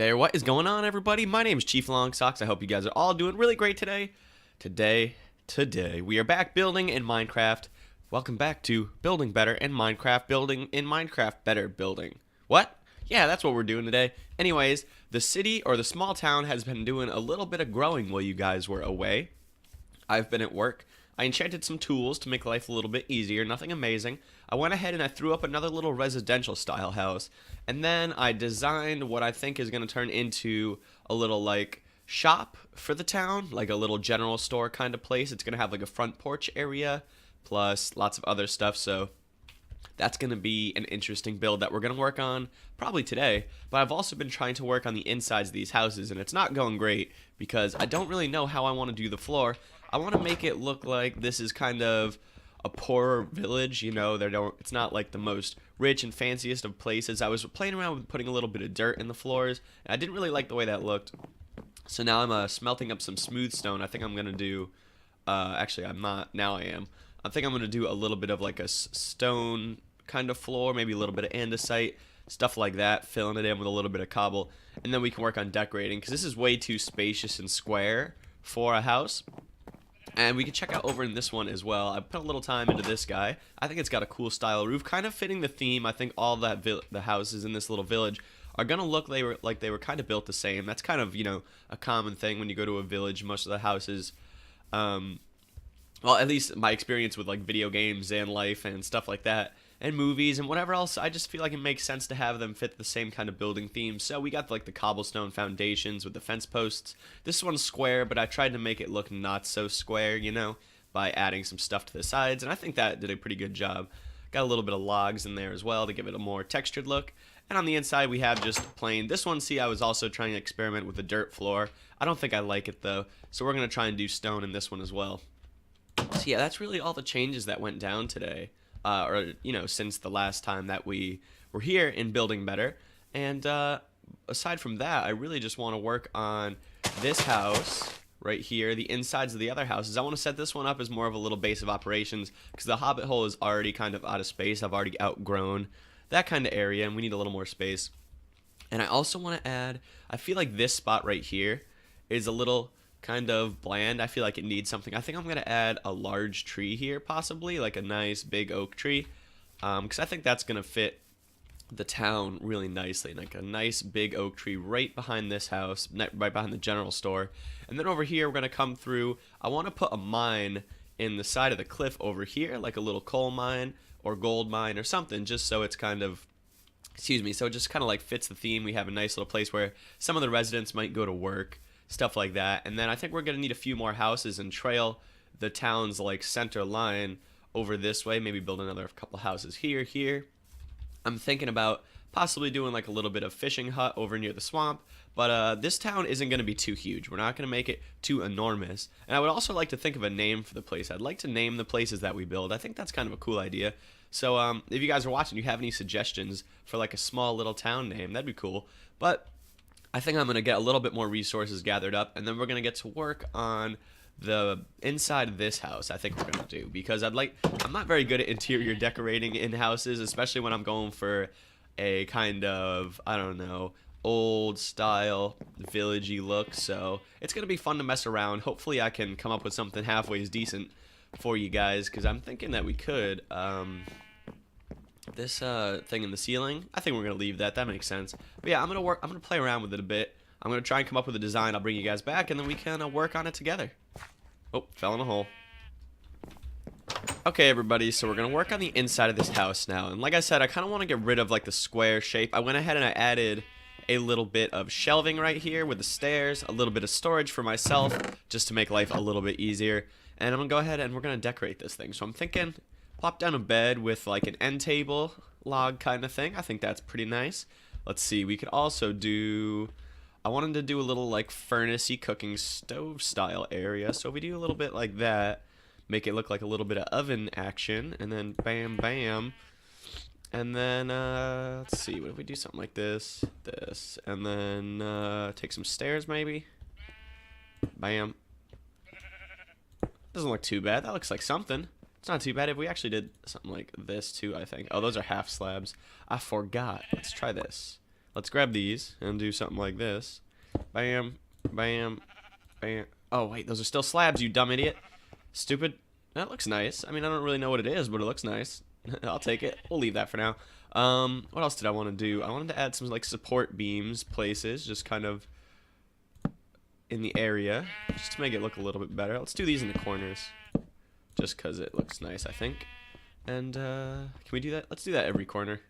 Hey there, what is going on, everybody? My name is Chief Long Socks. I hope you guys are all doing really great today. Today, we are back building in Minecraft. Welcome back to Building Better in Minecraft, building in Minecraft Better Building. What? Yeah, that's what we're doing today. Anyways, the city or the small town has been doing a little bit of growing while you guys were away. I've been at work. I enchanted some tools to make life a little bit easier, nothing amazing. I went ahead and I threw up another little residential style house, and then I designed what I think is going to turn into a little like shop for the town, like a little general store kind of place. It's going to have like a front porch area plus lots of other stuff, so that's going to be an interesting build that we're going to work on probably today. But I've also been trying to work on the insides of these houses, and it's not going great because I don't really know how I want to do the floor. I want to make it look like this is kind of a poorer village, you know. It's not like the most rich and fanciest of places. I was playing around with putting a little bit of dirt in the floors, and I didn't really like the way that looked. So now I'm smelting up some smooth stone. I think I'm going to do, actually I'm not, now I am. I think I'm going to do a little bit of like a stone kind of floor, maybe a little bit of andesite, stuff like that, filling it in with a little bit of cobble, and then we can work on decorating, because this is way too spacious and square for a house. And we can check out over in this one as well. I put a little time into this guy. I think it's got a cool style roof, kind of fitting the theme. I think all that the houses in this little village are gonna look like they were kind of built the same. That's kind of, you know, a common thing when you go to a village. Most of the houses, well, at least my experience with like video games and life and stuff like that, and movies and whatever else, I just feel like it makes sense to have them fit the same kind of building theme. So we got like the cobblestone foundations with the fence posts. This one's square, but I tried to make it look not so square, you know, by adding some stuff to the sides, and I think that did a pretty good job. Got a little bit of logs in there as well to give it a more textured look. And on the inside we have just plain. This one, see, I was also trying to experiment with the dirt floor. I don't think I like it though, so we're going to try and do stone in this one as well. So yeah, that's really all the changes that went down today. Or, you know, since the last time that we were here in Building Better. And aside from that, I really just want to work on this house right here, the insides of the other houses. I want to set this one up as more of a little base of operations, because the hobbit hole is already kind of out of space. I've already outgrown that kind of area, and we need a little more space. And I also want to add, I feel like this spot right here is a little kind of bland. I feel like it needs something. I think I'm going to add a large tree here, possibly, like a nice big oak tree, because I think that's going to fit the town really nicely, like a nice big oak tree right behind this house, right behind the general store. And then over here, we're going to come through. I want to put a mine in the side of the cliff over here, like a little coal mine or gold mine or something, just so it's kind of, excuse me, so it just kind of like fits the theme. We have a nice little place where some of the residents might go to work, stuff like that. And then I think we're going to need a few more houses and trail the town's like center line over this way, maybe build another couple houses here. I'm thinking about possibly doing like a little bit of fishing hut over near the swamp, but this town isn't going to be too huge. We're not going to make it too enormous. And I would also like to think of a name for the place. I'd like to name the places that we build. I think that's kind of a cool idea. So if you guys are watching, you have any suggestions for like a small little town name, that'd be cool. But I think I'm going to get a little bit more resources gathered up, and then we're going to get to work on the inside of this house. I think we're going to do, because I'm not very good at interior decorating in houses, especially when I'm going for a kind of, I don't know, old style villagey look. So it's going to be fun to mess around. Hopefully I can come up with something halfway as decent for you guys, because I'm thinking that we could, this thing in the ceiling, I think we're gonna leave that. That makes sense. But yeah, I'm gonna play around with it a bit. I'm gonna try and come up with a design. I'll bring you guys back, and then we can work on it together. Oh, fell in a hole. Okay, everybody, so we're gonna work on the inside of this house now. And like I said, I kind of want to get rid of like the square shape. I went ahead and I added a little bit of shelving right here with the stairs, a little bit of storage for myself, just to make life a little bit easier. And I'm gonna go ahead and we're gonna decorate this thing. So I'm thinking, plop down a bed with like an end table log kind of thing. I think that's pretty nice. Let's see, we could also do, I wanted to do a little like furnace-y cooking stove style area. So we do a little bit like that, make it look like a little bit of oven action, and then bam bam. And then let's see, what if we do something like this, and then take some stairs maybe. Bam. Doesn't look too bad. That looks like something. It's not too bad if we actually did something like this too, I think. Oh, those are half slabs. I forgot. Let's try this. let's grab these and do something like this. Bam, bam, bam. Oh, wait, those are still slabs, you dumb idiot. Stupid. That looks nice. I mean, I don't really know what it is, but it looks nice. I'll take it. We'll leave that for now. What else did I want to do? I wanted to add some, like, support beams places, just kind of in the area, just to make it look a little bit better. Let's do these in the corners, just because it looks nice, I think. And, can we do that? Let's do that every corner.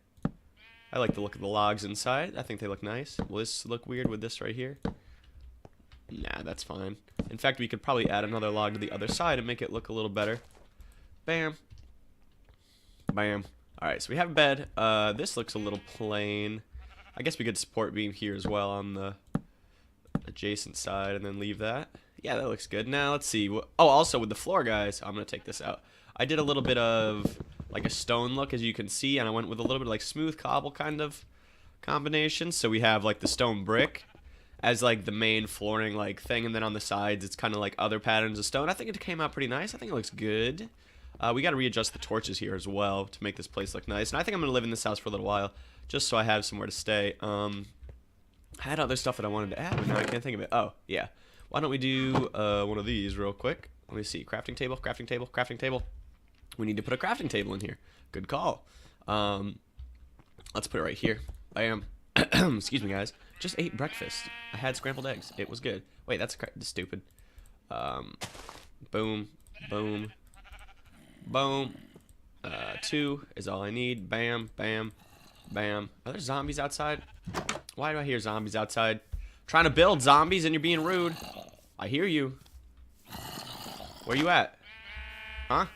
I like the look of the logs inside. I think they look nice. Will this look weird with this right here? Nah, that's fine. In fact, we could probably add another log to the other side and make it look a little better. Bam. Bam. Alright, so we have a bed. This looks a little plain. I guess we could support beam here as well on the adjacent side and then leave that. Yeah, that looks good. Now, let's see. Oh, also with the floor, guys, I'm going to take this out. I did a little bit of like a stone look, as you can see, and I went with a little bit of like smooth cobble kind of combination. So we have like the stone brick as like the main flooring like thing, and then on the sides it's kind of like other patterns of stone. I think it came out pretty nice. I think it looks good. We got to readjust the torches here as well to make this place look nice. And I think I'm going to live in this house for a little while, just so I have somewhere to stay. I had other stuff that I wanted to add, but now I can't think of it. Oh, yeah. Why don't we do one of these real quick? Let me see. Crafting table, crafting table, crafting table. We need to put a crafting table in here. Good call. Let's put it right here. I am, excuse me, guys. Just ate breakfast. I had scrambled eggs. It was good. Wait, that's stupid. Boom, boom, boom. 2 is all I need. Bam, bam, bam. Are there zombies outside? Why do I hear zombies outside? Trying to build zombies and you're being rude. I hear you. Where you at? Huh?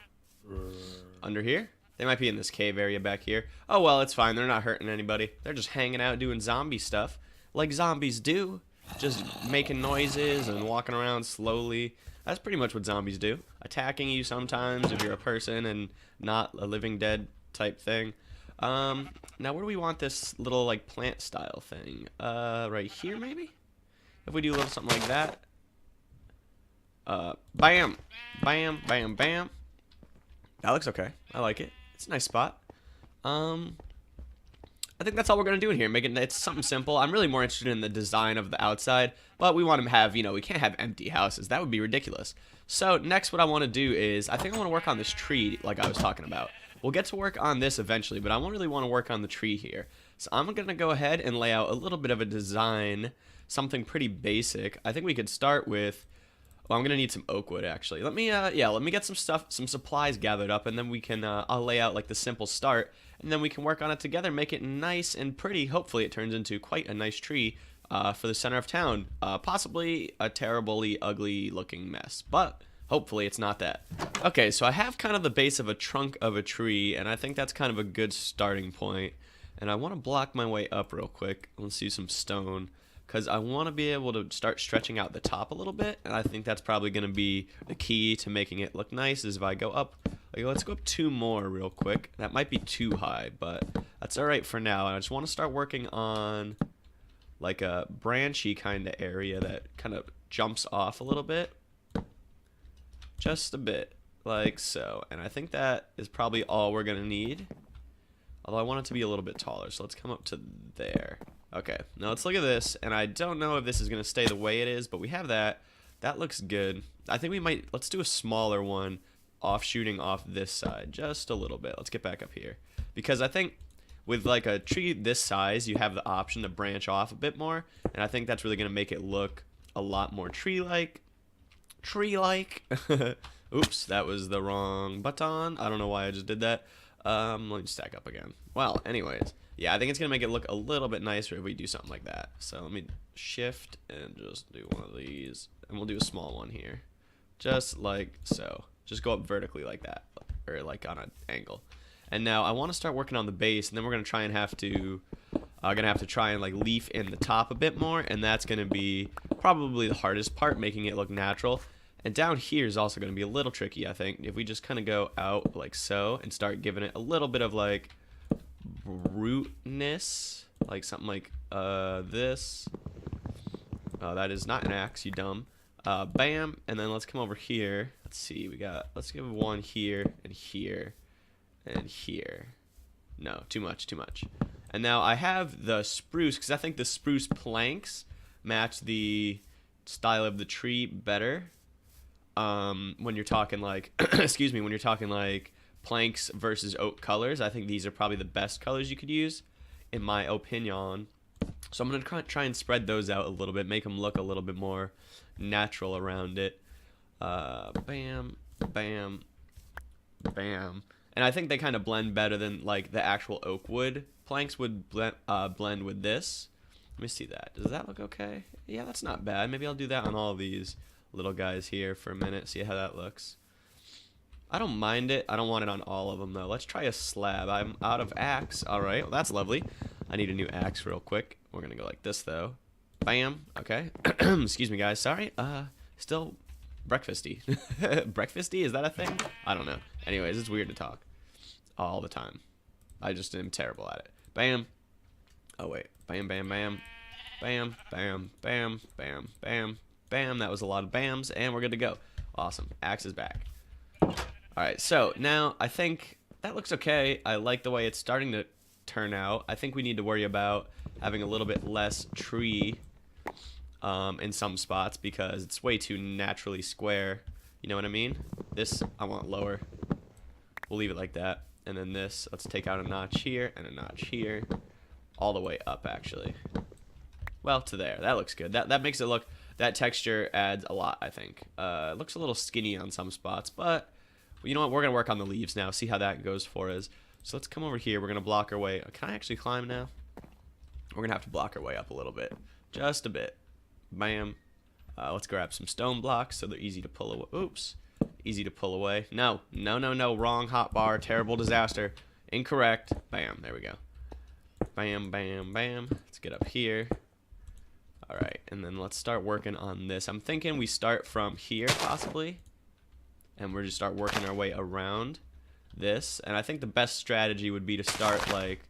Under here? They might be in this cave area back here. Oh, well, it's fine. They're not hurting anybody. They're just hanging out doing zombie stuff. Like zombies do. Just making noises and walking around slowly. That's pretty much what zombies do. Attacking you sometimes if you're a person and not a living dead type thing. Now where do we want this little like plant style thing? Right here maybe? If we do a little something like that. Bam! Bam, bam, bam. That looks okay. I like it. It's a nice spot. I think that's all we're going to do in here. It's something simple. I'm really more interested in the design of the outside, but we want to have, you know, we can't have empty houses. That would be ridiculous. So next what I want to do is, I think I want to work on this tree like I was talking about. We'll get to work on this eventually, but I really want to work on the tree here. So I'm going to go ahead and lay out a little bit of a design, something pretty basic. I think we could start with, well, I'm going to need some oak wood actually. Let me get some supplies gathered up, and then we can, I'll lay out like the simple start, and then we can work on it together, make it nice and pretty. Hopefully it turns into quite a nice tree for the center of town. Possibly a terribly ugly looking mess, but hopefully it's not that. Okay, so I have kind of the base of a trunk of a tree, and I think that's kind of a good starting point. And I want to block my way up real quick. Let's do some stone, because I want to be able to start stretching out the top a little bit, and I think that's probably going to be the key to making it look nice, is if I go up, let's go up 2 more real quick. That might be too high, but that's alright for now. And I just want to start working on like a branchy kind of area that kind of jumps off a little bit. Just a bit, like so. And I think that is probably all we're going to need. Although I want it to be a little bit taller, so let's come up to there. Okay, now let's look at this, and I don't know if this is going to stay the way it is, but we have that. That looks good. I think we might, let's do a smaller one, shooting off this side, just a little bit. Let's get back up here. Because I think with like a tree this size, you have the option to branch off a bit more, and I think that's really going to make it look a lot more tree-like. Tree-like. Oops, that was the wrong button. I don't know why I just did that. Let me stack up again. Well, anyways, yeah, I think it's going to make it look a little bit nicer if we do something like that. So let me shift and just do one of these. And we'll do a small one here. Just like so. Just go up vertically like that. Or like on an angle. And now I want to start working on the base. And then we're going to try and have to try and like leaf in the top a bit more. And that's going to be probably the hardest part, making it look natural. And down here is also going to be a little tricky, I think. If we just kind of go out like so and start giving it a little bit of like rootness, like something like this. That is not an axe, you dumb. Bam, and then let's come over here. Let's see, let's give one here and here and here. No, too much. And now I have the spruce, because I think the spruce planks match the style of the tree better. When you're talking like, excuse me, when you're talking like planks versus oak colors, I think these are probably the best colors you could use, in my opinion. So I'm going to try and spread those out a little bit, make them look a little bit more natural around it. Bam, bam, bam. And I think they kind of blend better than like the actual oak wood planks would blend with this. Let me see that. Does that look okay? Yeah, that's not bad. Maybe I'll do that on all of these little guys here for a minute, see how that looks. I don't mind it. I don't want it on all of them though. Let's try a slab. I'm out of axe. All right, well, that's lovely. I need a new axe real quick. We're gonna go like this though. Bam. Okay. Excuse me, guys. Sorry. Still breakfasty. Breakfasty? Is that a thing? I don't know. Anyways, it's weird to talk all the time. I just am terrible at it. Bam. Oh wait. Bam, bam, bam. Bam, bam, bam, bam, bam, bam. That was a lot of bams, and we're good to go. Awesome. Axe is back. Alright, so now I think that looks okay. I like the way it's starting to turn out. I think we need to worry about having a little bit less tree in some spots because it's way too naturally square. You know what I mean? This, I want lower. We'll leave it like that. And then this, let's take out a notch here and a notch here. All the way up, actually. Well, to there. That looks good. That makes it look... That texture adds a lot, I think. It looks a little skinny on some spots, but... You know what? We're going to work on the leaves now. See how that goes for us. So let's come over here. We're going to block our way... Can I actually climb now? We're going to have to block our way up a little bit. Just a bit. Bam. Let's grab some stone blocks so they're easy to pull away. Oops. Easy to pull away. No. No, no, no. Wrong hotbar. Terrible disaster. Incorrect. Bam. There we go. Bam, bam, bam. Let's get up here. Alright, and then let's start working on this. I'm thinking we start from here, possibly. And we're just start working our way around this. And I think the best strategy would be to start, like,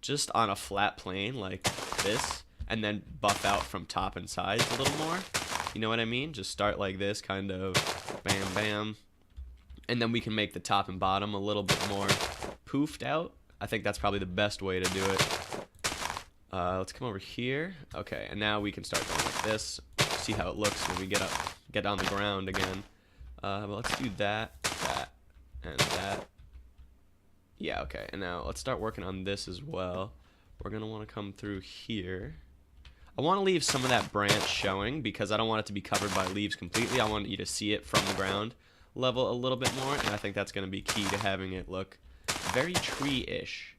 just on a flat plane, like this. And then buff out from top and sides a little more. You know what I mean? Just start like this, kind of bam, bam. And then we can make the top and bottom a little bit more poofed out. I think that's probably the best way to do it. Let's come over here. Okay, and now we can start going like this. See how it looks when we get on the ground again. But let's do that, and that. Yeah, okay. And now let's start working on this as well. We're gonna want to come through here. I want to leave some of that branch showing because I don't want it to be covered by leaves completely. I want you to see it from the ground level a little bit more, and I think that's gonna be key to having it look very tree-ish.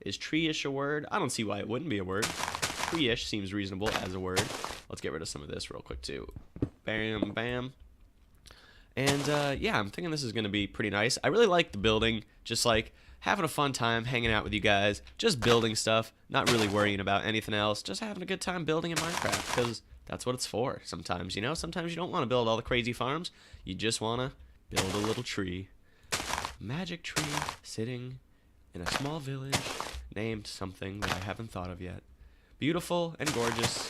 Is tree-ish a word? I don't see why it wouldn't be a word. Tree-ish seems reasonable as a word. Let's get rid of some of this real quick too. Bam, bam. And yeah, I'm thinking this is going to be pretty nice. I really like the building, just like having a fun time hanging out with you guys, just building stuff, not really worrying about anything else, just having a good time building in Minecraft because that's what it's for sometimes, you know? Sometimes you don't want to build all the crazy farms. You just want to build a little tree. Magic tree sitting in a small village named something that I haven't thought of yet. Beautiful and gorgeous.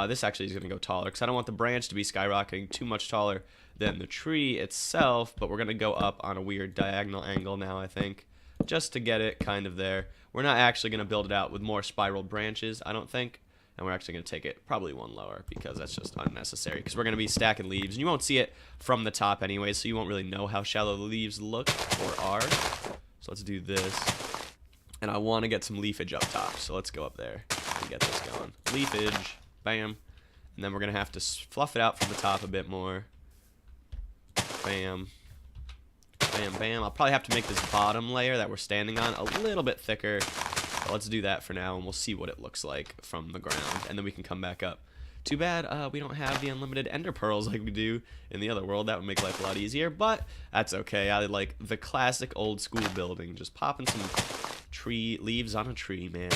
This actually is going to go taller because I don't want the branch to be skyrocketing too much taller than the tree itself, but we're going to go up on a weird diagonal angle now, I think, just to get it kind of there. We're not actually going to build it out with more spiral branches, I don't think, and we're actually going to take it probably one lower because that's just unnecessary because we're going to be stacking leaves, and you won't see it from the top anyway, so you won't really know how shallow the leaves look or are. So let's do this. And I want to get some leafage up top, so let's go up there and get this going. Leafage, bam. And then we're going to have to fluff it out from the top a bit more. Bam. Bam, bam. I'll probably have to make this bottom layer that we're standing on a little bit thicker. But let's do that for now, and we'll see what it looks like from the ground, and then we can come back up. Too bad we don't have the unlimited ender pearls like we do in the other world. That would make life a lot easier, but that's okay. I like the classic old school building, just popping some tree leaves on a tree, man.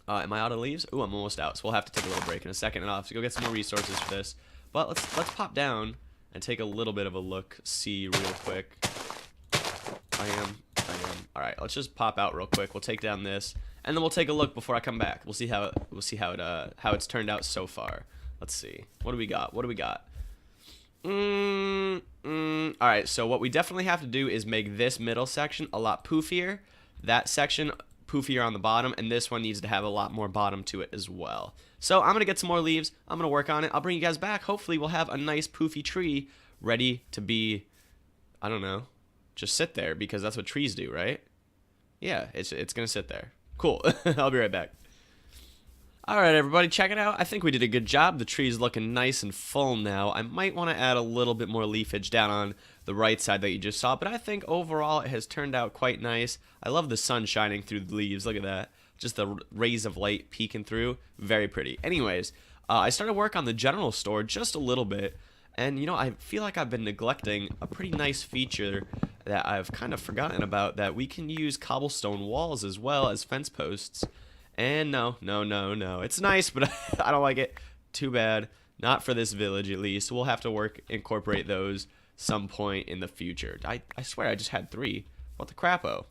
Am I out of leaves? Ooh, I'm almost out, so we'll have to take a little break in a second, and I'll have to go get some more resources for this. But let's pop down and take a little bit of a look, see real quick. I am. All right, let's just pop out real quick. We'll take down this, and then we'll take a look before I come back. We'll see how it's turned out so far. Let's see. What do we got? All right, so what we definitely have to do is make this middle section a lot poofier. That section poofier on the bottom, and this one needs to have a lot more bottom to it as well. So I'm going to get some more leaves. I'm going to work on it. I'll bring you guys back. Hopefully we'll have a nice poofy tree ready to be, I don't know, just sit there, because that's what trees do, right? Yeah, it's going to sit there. Cool. I'll be right back. All right, everybody, check it out. I think we did a good job. The tree's looking nice and full now. I might want to add a little bit more leafage down on the right side that you just saw, but I think overall it has turned out quite nice. I love the sun shining through the leaves. Look at that. Just the rays of light peeking through. Very pretty. Anyways, I started work on the general store just a little bit, and, you know, I feel like I've been neglecting a pretty nice feature that I've kind of forgotten about, that we can use cobblestone walls as well as fence posts. And no. It's nice, but I don't like it. Too bad. Not for this village, at least. We'll have to incorporate those some point in the future. I swear I just had 3. What the crapo?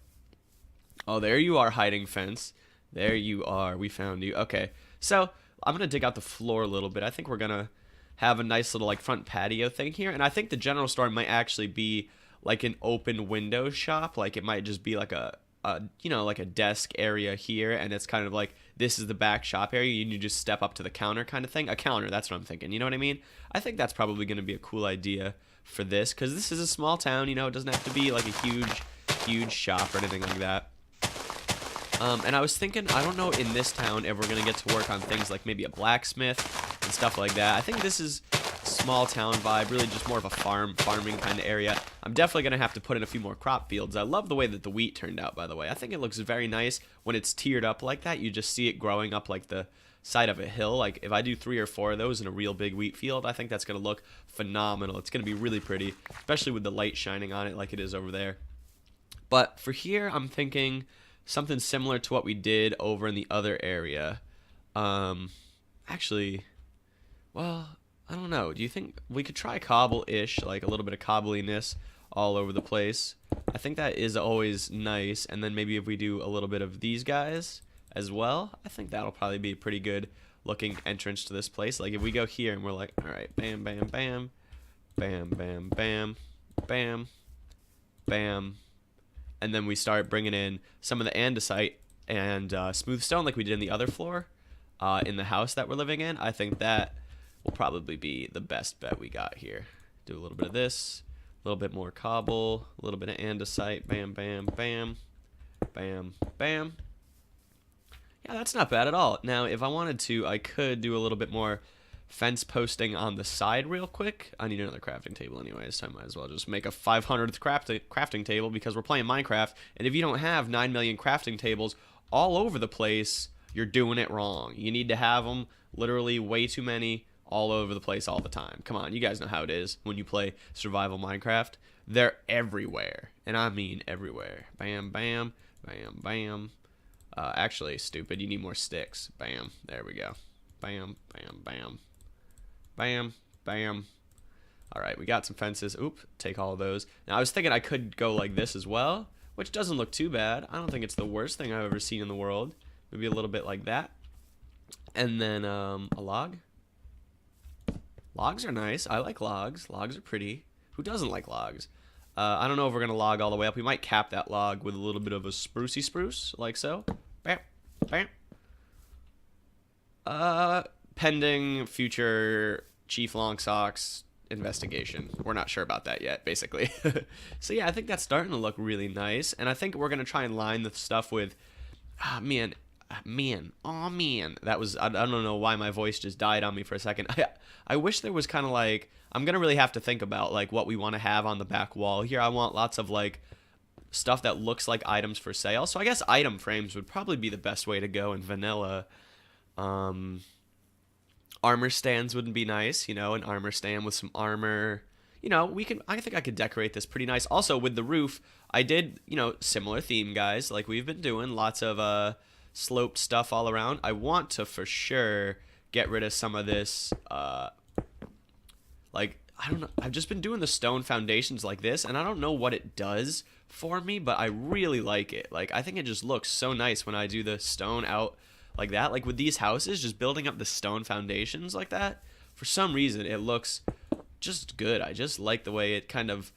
Oh, there you are, hiding fence. There you are. We found you. Okay, so I'm going to dig out the floor a little bit. I think we're going to have a nice little like front patio thing here. And I think the general store might actually be like an open window shop. Like it might just be like a you know, like a desk area here, and it's kind of like this is the back shop area, and you just step up to the counter kind of thing. A counter, that's what I'm thinking. You know what I mean? I think that's probably going to be a cool idea for this, because this is a small town. You know, it doesn't have to be like a huge shop or anything like that. And I was thinking, I don't know in this town if we're going to get to work on things like maybe a blacksmith and stuff like that. I think this is small town vibe, really just more of a farming kind of area. I'm definitely going to have to put in a few more crop fields. I love the way that the wheat turned out, by the way. I think it looks very nice when it's tiered up like that. You just see it growing up like the side of a hill. Like if I do 3 or 4 of those in a real big wheat field, I think that's going to look phenomenal. It's going to be really pretty, especially with the light shining on it like it is over there. But for here, I'm thinking something similar to what we did over in the other area. Actually, well, I don't know. Do you think we could try cobble-ish, like a little bit of cobbliness all over the place? I think that is always nice. And then maybe if we do a little bit of these guys as well, I think that'll probably be a pretty good looking entrance to this place. Like if we go here and we're like, all right, bam, bam, bam, bam, bam, bam, bam, bam, and then we start bringing in some of the andesite and smooth stone like we did in the other floor in the house that we're living in. I think that will probably be the best bet we got here. Do a little bit of this, a little bit more cobble, a little bit of andesite, bam, bam, bam, bam, bam. Yeah, that's not bad at all. Now, if I wanted to, I could do a little bit more fence posting on the side real quick. I need another crafting table anyways, so I might as well just make a 500th crafting table because we're playing Minecraft, and if you don't have 9 million crafting tables all over the place, you're doing it wrong. You need to have them literally way too many all over the place all the time. Come on, you guys know how it is when you play survival Minecraft. They're everywhere, and I mean everywhere. Bam, bam, bam, bam. Actually, stupid, you need more sticks. Bam, there we go. Bam, bam, bam. Bam, bam. All right, we got some fences. Oop, take all of those. Now, I was thinking I could go like this as well, which doesn't look too bad. I don't think it's the worst thing I've ever seen in the world. Maybe a little bit like that. And then a log. Logs are nice. I like logs. Logs are pretty. Who doesn't like logs? I don't know if we're going to log all the way up. We might cap that log with a little bit of a sprucey spruce, like so. Bam, bam. Pending future Chief Longsocks investigation. We're not sure about that yet, basically. So yeah, I think that's starting to look really nice. And I think we're going to try and line the stuff with... man. That was... I don't know why my voice just died on me for a second. I wish there was kind of like... I'm going to really have to think about like what we want to have on the back wall here. I want lots of like stuff that looks like items for sale. So I guess item frames would probably be the best way to go in vanilla. Armor stands wouldn't be nice, you know, an armor stand with some armor. You know, I think I could decorate this pretty nice. Also, with the roof, I did, you know, similar theme, guys, like we've been doing. Lots of sloped stuff all around. I want to, for sure, get rid of some of this, like, I don't know. I've just been doing the stone foundations like this, and I don't know what it does for me, but I really like it. Like, I think it just looks so nice when I do the stone out like that. Like, with these houses, just building up the stone foundations like that, for some reason, it looks just good. I just like the way it kind of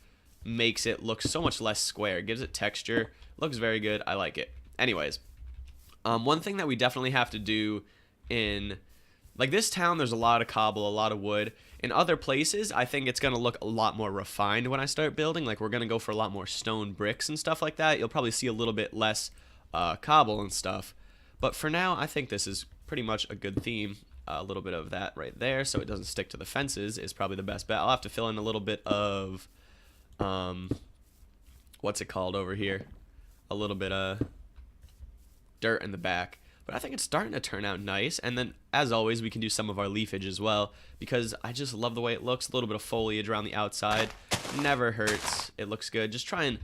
makes it look so much less square. It gives it texture. Looks very good. I like it. Anyways, One thing that we definitely have to do in, like, this town, there's a lot of cobble, a lot of wood. In other places, I think it's going to look a lot more refined when I start building. Like, we're going to go for a lot more stone bricks and stuff like that. You'll probably see a little bit less cobble and stuff. But for now, I think this is pretty much a good theme. A little bit of that right there so it doesn't stick to the fences is probably the best bet. I'll have to fill in a little bit of, what's it called over here? A little bit of dirt in the back. But I think it's starting to turn out nice. And then, as always, we can do some of our leafage as well because I just love the way it looks. A little bit of foliage around the outside. Never hurts. It looks good. Just try and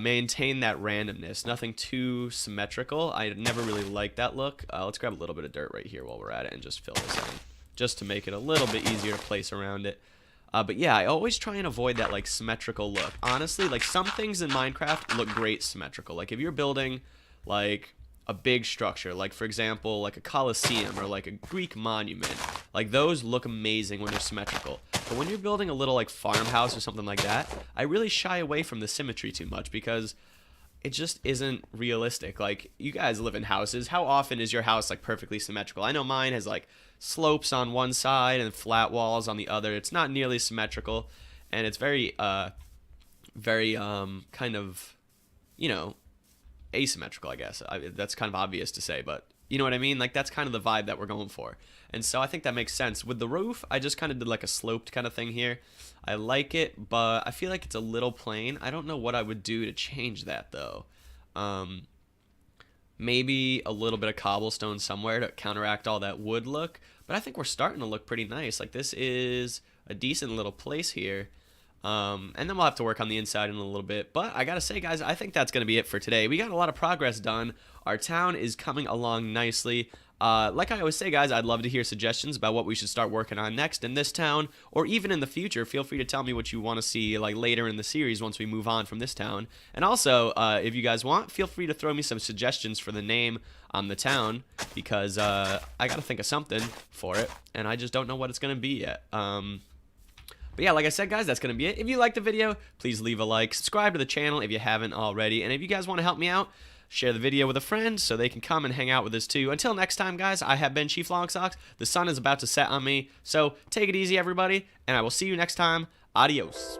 maintain that randomness. Nothing too symmetrical. I never really liked that look. Let's grab a little bit of dirt right here while we're at it and just fill this in. Just to make it a little bit easier to place around it. But yeah, I always try and avoid that like symmetrical look. Honestly, like some things in Minecraft look great symmetrical. Like if you're building like a big structure, like for example like a Colosseum or like a Greek monument, like those look amazing when they're symmetrical. But when you're building a little like farmhouse or something like that, I really shy away from the symmetry too much because it just isn't realistic. Like, you guys live in houses. How often is your house like perfectly symmetrical? I know mine has like slopes on one side and flat walls on the other. It's not nearly symmetrical, and it's very kind of, you know, asymmetrical, I guess. That's kind of obvious to say, but you know what I mean? Like, that's kind of the vibe that we're going for. And so I think that makes sense. With the roof, I just kind of did like a sloped kind of thing here. I like it, but I feel like it's a little plain. I don't know what I would do to change that, though. Maybe a little bit of cobblestone somewhere to counteract all that wood look. But I think we're starting to look pretty nice. Like, this is a decent little place here. And then we'll have to work on the inside in a little bit. But I gotta say, guys, I think that's gonna be it for today. We got a lot of progress done. Our town is coming along nicely. Like I always say, guys, I'd love to hear suggestions about what we should start working on next in this town, or even in the future. Feel free to tell me what you want to see like later in the series once we move on from this town. And also, if you guys want, feel free to throw me some suggestions for the name on the town, because I gotta think of something for it, and I just don't know what it's gonna be yet. But yeah, like I said, guys, that's going to be it. If you liked the video, please leave a like. Subscribe to the channel if you haven't already. And if you guys want to help me out, share the video with a friend so they can come and hang out with us too. Until next time, guys, I have been Chief Longsocks. The sun is about to set on me, so take it easy, everybody, and I will see you next time. Adios.